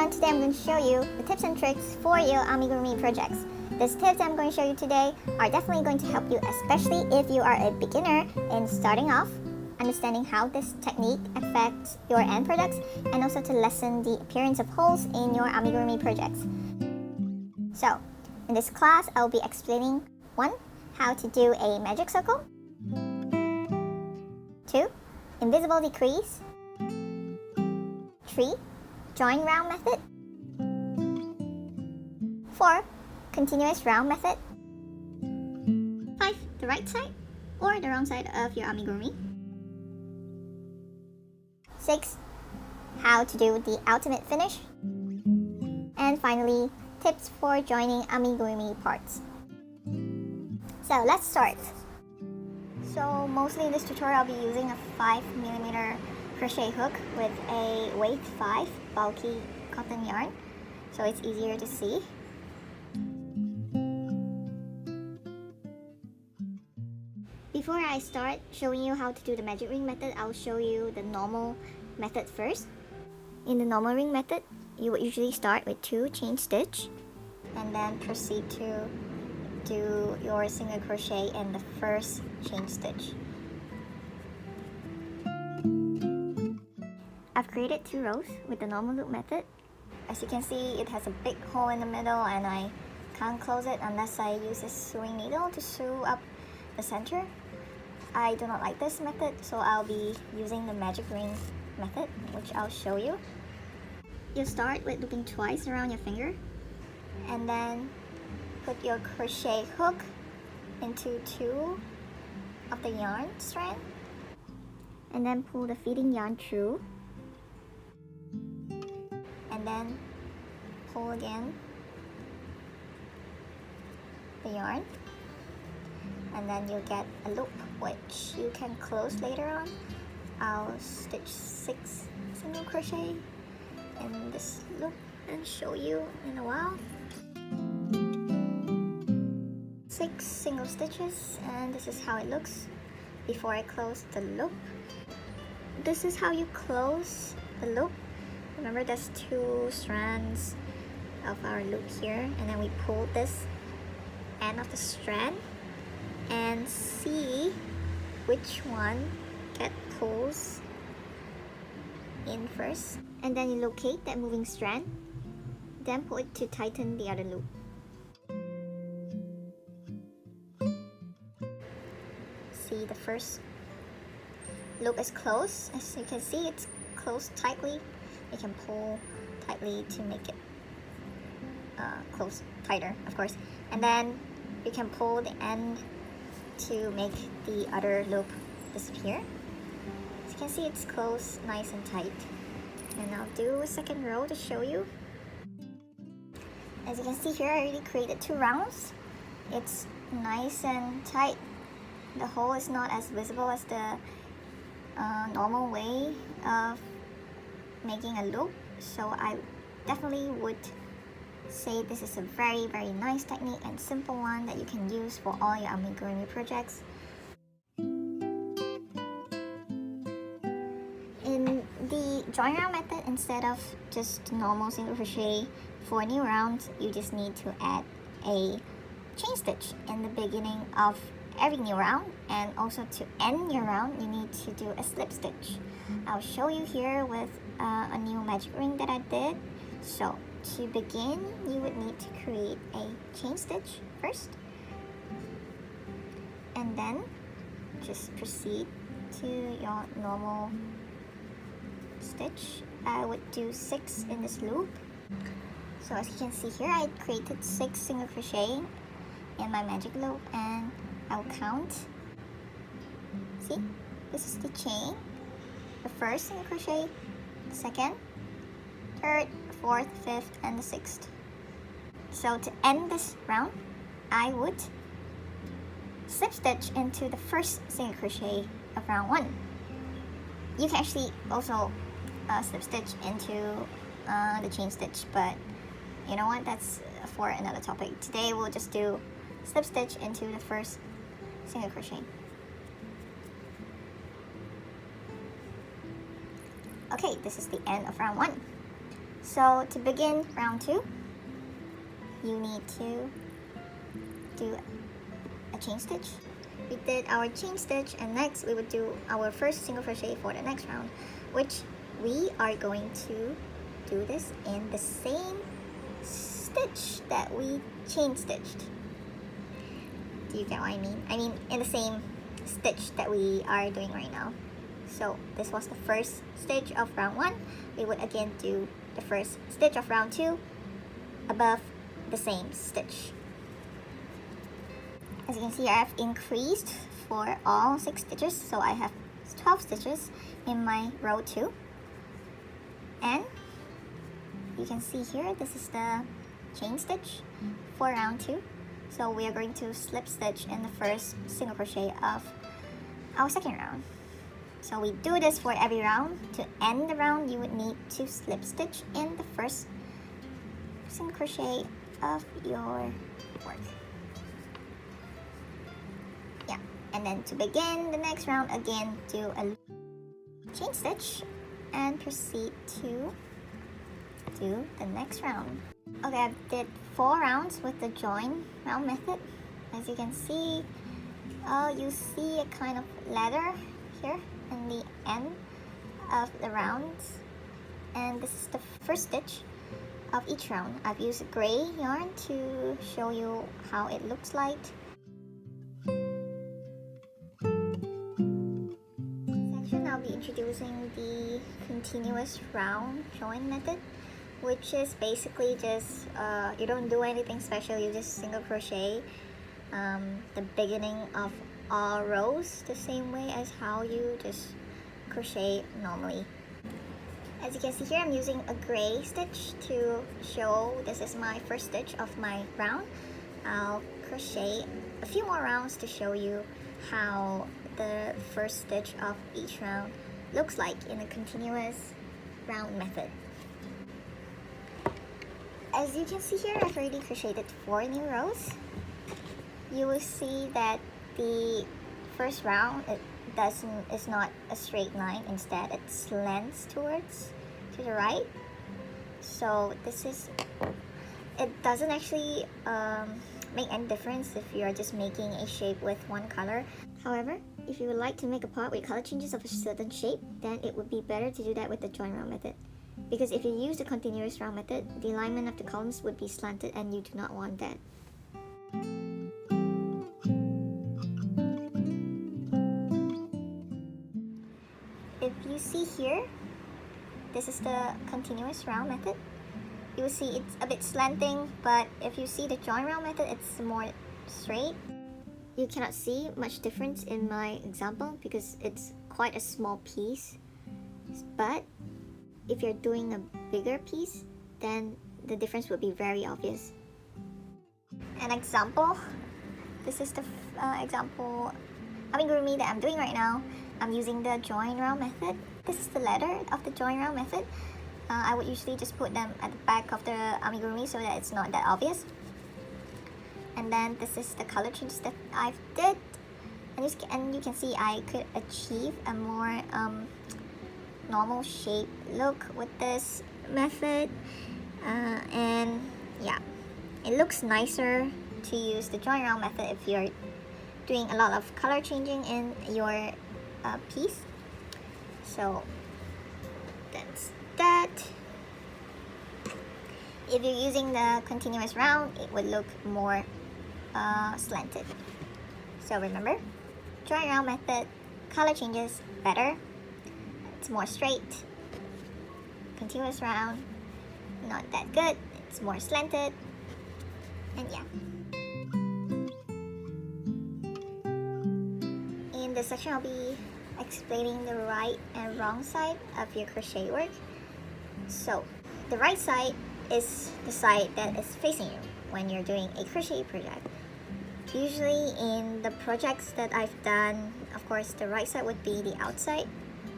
everyone, today I'm going to show you the tips and tricks for your amigurumi projects. These tips I'm going to show you today are definitely going to help you, especially if you are a beginner in starting off, understanding how this technique affects your end products, and also to lessen the appearance of holes in your amigurumi projects. So, in this class, I'll be explaining 1. How to do a magic circle, 2. Invisible decrease, 3. Drawing round method, 4. Continuous round method, 5. The right side or the wrong side of your amigurumi, 6. How to do the ultimate finish, and finally, tips for joining amigurumi parts. So let's start. So mostly in this tutorial I'll be using a 5mm crochet hook with a weight 5 bulky cotton yarn, so it's easier to see. Before I start showing you how to do the magic ring method, I'll show you the normal method first. In the normal ring method, you would usually start with 2 chain stitch and then proceed to do your single crochet in the first chain stitch. I've created 2 rows with the normal loop method. As you can see, it has a big hole in the middle and I can't close it unless I use a sewing needle to sew up the center. I do not like this method, so I'll be using the magic ring method, which I'll show you. You'll start with looping twice around your finger and then put your crochet hook into 2 of the yarn strand and then pull the feeding yarn through and then pull again the yarn, and then you'll get a loop which you can close later on. I'll stitch 6 single crochet in this loop and show you in a while. 6 single stitches, and this is how it looks before I close the loop. This is how you close the loop. Remember, there's 2 strands of our loop here, and then we pull this end of the strand and see which one get pulls in first, and then you locate that moving strand, then pull it to tighten the other loop. See, the first loop is closed. As you can see, it's closed tightly. You can pull tightly to make it close tighter, of course, and then you can pull the end to make the other loop disappear. As you can see, it's closed nice and tight. And I'll do a second row to show you. As you can see here, I already created 2 rounds. It's nice and tight. The hole is not as visible as the normal way of making a loop, so I definitely would say this is a very nice technique and simple one that you can use for all your amigurumi projects. In the join round method, instead of just normal single crochet for a new round, you just need to add a chain stitch in the beginning of every new round, and also to end your round you need to do a slip stitch. I'll show you here with a new magic ring that I did. So to begin, you would need to create a chain stitch first, and then just proceed to your normal stitch. I would do 6 in this loop. So as you can see here, I created 6 single crochet in my magic loop, and I'll count. See, this is the chain, the first single crochet, the second, third, 4th, 5th, and the 6th. So to end this round, I would slip stitch into the first single crochet of round 1. You can actually also slip stitch into the chain stitch, but you know what, that's for another topic. Today we'll just do slip stitch into the first single crochet. Okay, this is the end of round 1. So to begin round 2, you need to do a chain stitch. We did our chain stitch, and next we would do our first single crochet for the next round, which we are going to do this in the same stitch that we chain stitched. Do you get what I mean? I mean in the same stitch that we are doing right now. So this was the first stitch of round 1. We would again do the first stitch of round 2 above the same stitch. As you can see, I have increased for all 6 stitches, so I have 12 stitches in my row 2. And you can see here, this is the chain stitch for round 2. So we are going to slip stitch in the first single crochet of our second round. So we do this for every round. To end the round, you would need to slip stitch in the first single crochet of your work. Yeah, and then to begin the next round, again do a chain stitch and proceed to do the next round. Okay, I did 4 rounds with the join round method. As you can see, you see a kind of ladder here in the end of the rounds, and this is the first stitch of each round. I've used gray yarn to show you how it looks like. Section, I'll be introducing the continuous round join method, which is basically just you don't do anything special, you just single crochet the beginning of all rows the same way as how you just crochet normally. As you can see here, I'm using a gray stitch to show this is my first stitch of my round. I'll crochet a few more rounds to show you how the first stitch of each round looks like in a continuous round method. As you can see here, I've already crocheted 4 new rows. You will see that the first round is not a straight line, instead it slants towards to the right. So it doesn't actually make any difference if you're just making a shape with one color. However, if you would like to make a pot with color changes of a certain shape, then it would be better to do that with the join round method. Because if you use the continuous round method, the alignment of the columns would be slanted, and you do not want that. If you see here, this is the continuous round method. You will see it's a bit slanting, but if you see the join round method, it's more straight. You cannot see much difference in my example because it's quite a small piece. But if you're doing a bigger piece, then the difference will be very obvious. An example, this is the example amigurumi that I'm doing right now. I'm using the join round method. This is the letter of the join round method. I would usually just put them at the back of the amigurumi so that it's not that obvious. And then this is the color changes that I've did. And you can see I could achieve a more normal shape look with this method. And yeah, it looks nicer to use the join round method if you're doing a lot of color changing in your piece. So that's that. If you're using the continuous round, it would look more slanted. So remember, join round method, color changes better, it's more straight. Continuous round, not that good, it's more slanted. And yeah. In this section, I'll be explaining the right and wrong side of your crochet work. So the right side is the side that is facing you when you're doing a crochet project. Usually in the projects that I've done, of course the right side would be the outside,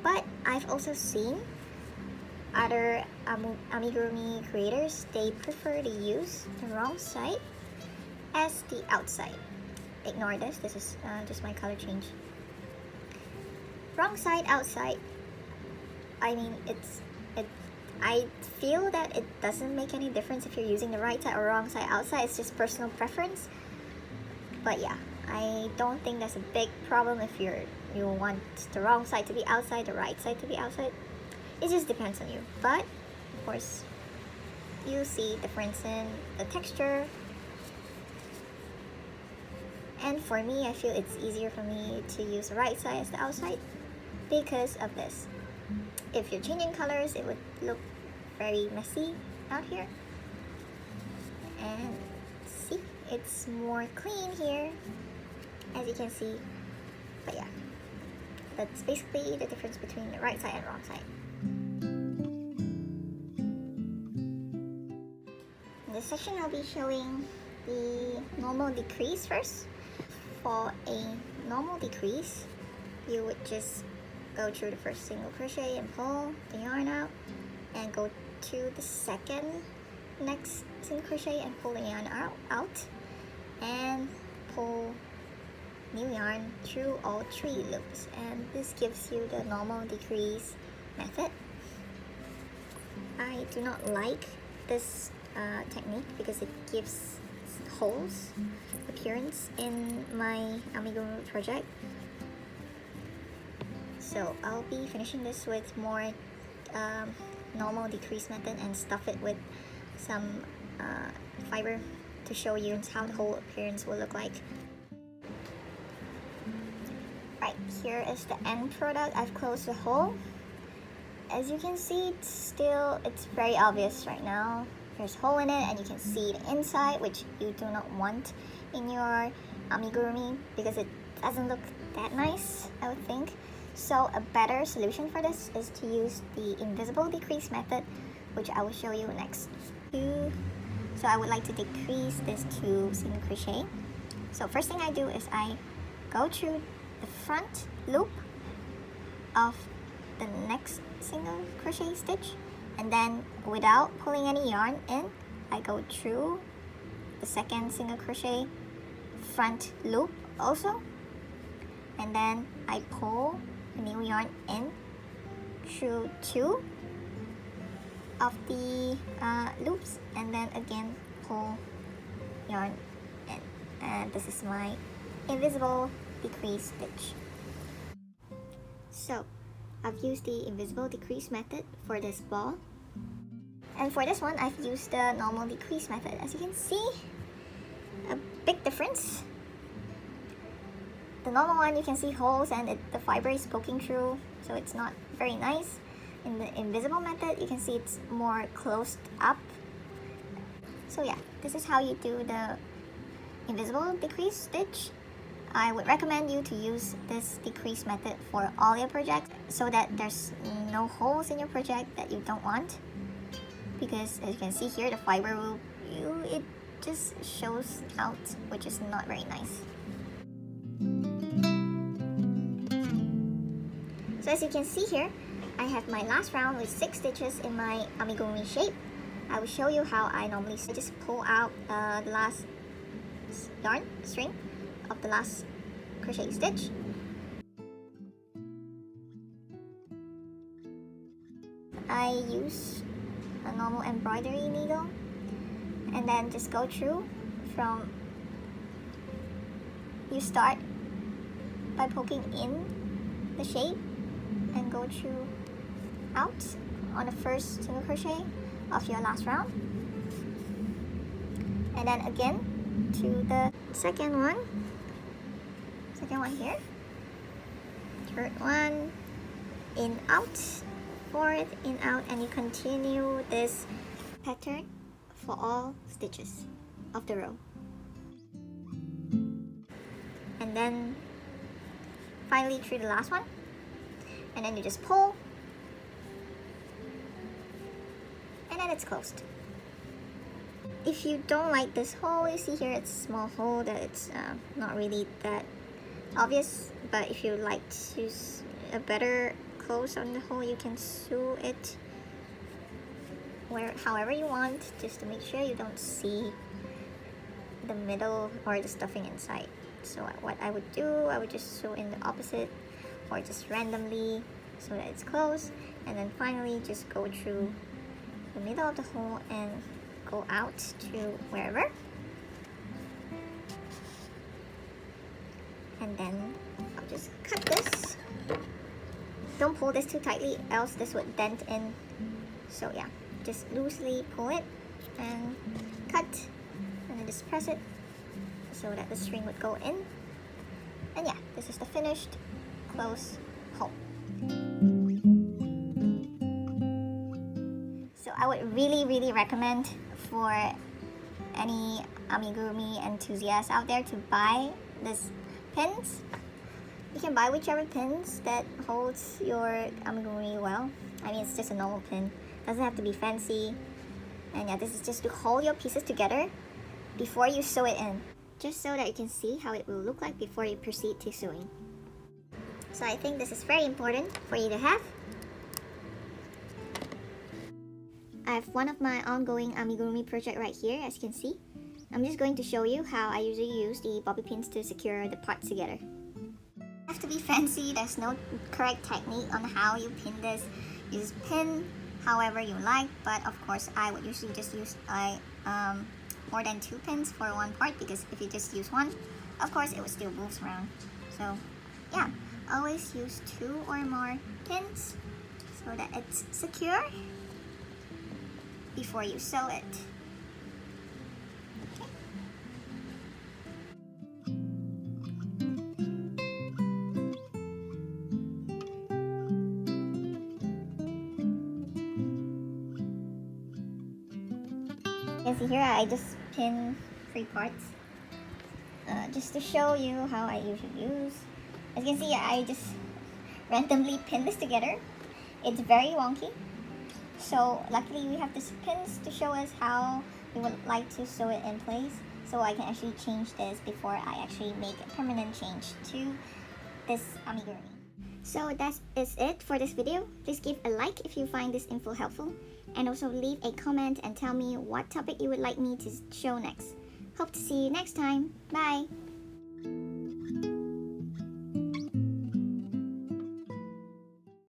but I've also seen other amigurumi creators, they prefer to use the wrong side as the outside. Ignore this is just my color change. Wrong side, outside, I mean it I feel that it doesn't make any difference if you're using the right side or wrong side outside. It's just personal preference. But yeah, I don't think that's a big problem if you want the wrong side to be outside, the right side to be outside. It just depends on you. But of course, you see difference in the texture. And for me, I feel it's easier for me to use the right side as the outside because of this. If you're changing colors, it would look very messy out here. And see, it's more clean here, as you can see. But yeah, that's basically the difference between the right side and wrong side. In this section, I'll be showing the normal decrease first. For a normal decrease, you would just go through the first single crochet and pull the yarn out, and go to the second next single crochet and pull the yarn out, and pull new yarn through all 3 loops, and this gives you the normal decrease method. I do not like this technique because it gives holes appearance in my amigurumi project. So I'll be finishing this with more normal decrease method and stuff it with some fiber to show you how the whole appearance will look like. Right, here is the end product. I've closed the hole. As you can see, it's very obvious right now. There's a hole in it and you can see the inside, which you do not want in your amigurumi because it doesn't look that nice, I would think. So a better solution for this is to use the invisible decrease method, which I will show you next. So I would like to decrease this to single crochet. So first thing I do is I go through the front loop of the next single crochet stitch, and then without pulling any yarn in, I go through the second single crochet front loop also, and then I pull a new yarn in through 2 of the loops, and then again pull yarn in, and this is my invisible decrease stitch. So I've used the invisible decrease method for this ball, and for this one I've used the normal decrease method. As you can see, a big difference. The normal one, you can see holes and the fiber is poking through, so it's not very nice. In the invisible method, you can see it's more closed up. So yeah, this is how you do the invisible decrease stitch. I would recommend you to use this decrease method for all your projects so that there's no holes in your project that you don't want. Because as you can see here, the fiber it just shows out, which is not very nice. So as you can see here, I have my last round with 6 stitches in my amigurumi shape. I will show you how I normally just pull out the last yarn string of the last crochet stitch. I use a normal embroidery needle and then just go through from, you start by poking in the shape and go through out on the first single crochet of your last round, and then again to the second one here, third one, in out, fourth, in out, and you continue this pattern for all stitches of the row, and then finally through the last one, and then you just pull, and then it's closed. If you don't like this hole, you see here it's a small hole that it's not really that obvious, but if you like to a better close on the hole, you can sew it however you want, just to make sure you don't see the middle or the stuffing inside. So what I would do, I would just sew in the opposite or just randomly so that it's closed, and then finally just go through the middle of the hole and go out to wherever. And then I'll just cut this. Don't pull this too tightly, else this would dent in. So yeah, just loosely pull it and cut, and then just press it so that the string would go in. And yeah, this is the finished close hole. So I would really recommend for any amigurumi enthusiasts out there to buy this pins. You can buy whichever pins that holds your amigurumi well. I mean, it's just a normal pin. Doesn't have to be fancy. And yeah, this is just to hold your pieces together before you sew it in. Just so that you can see how it will look like before you proceed to sewing. So I think this is very important for you to have. I have one of my ongoing amigurumi project right here, as you can see. I'm just going to show you how I usually use the bobby pins to secure the parts together. Have to be fancy, there's no correct technique on how you pin this. You just pin however you like, but of course I would usually just use more than 2 pins for one part, because if you just use one, of course it would still move around. So yeah, always use 2 or more pins so that it's secure before you sew it. You can see here I just pin 3 parts just to show you how I usually use. As you can see, I just randomly pin this together. It's very wonky, so luckily we have these pins to show us how we would like to sew it in place, so I can actually change this before I actually make a permanent change to this amigurumi. So that is it for this video. Please give a like if you find this info helpful, and also leave a comment and tell me what topic you would like me to show next. Hope to see you next time. Bye!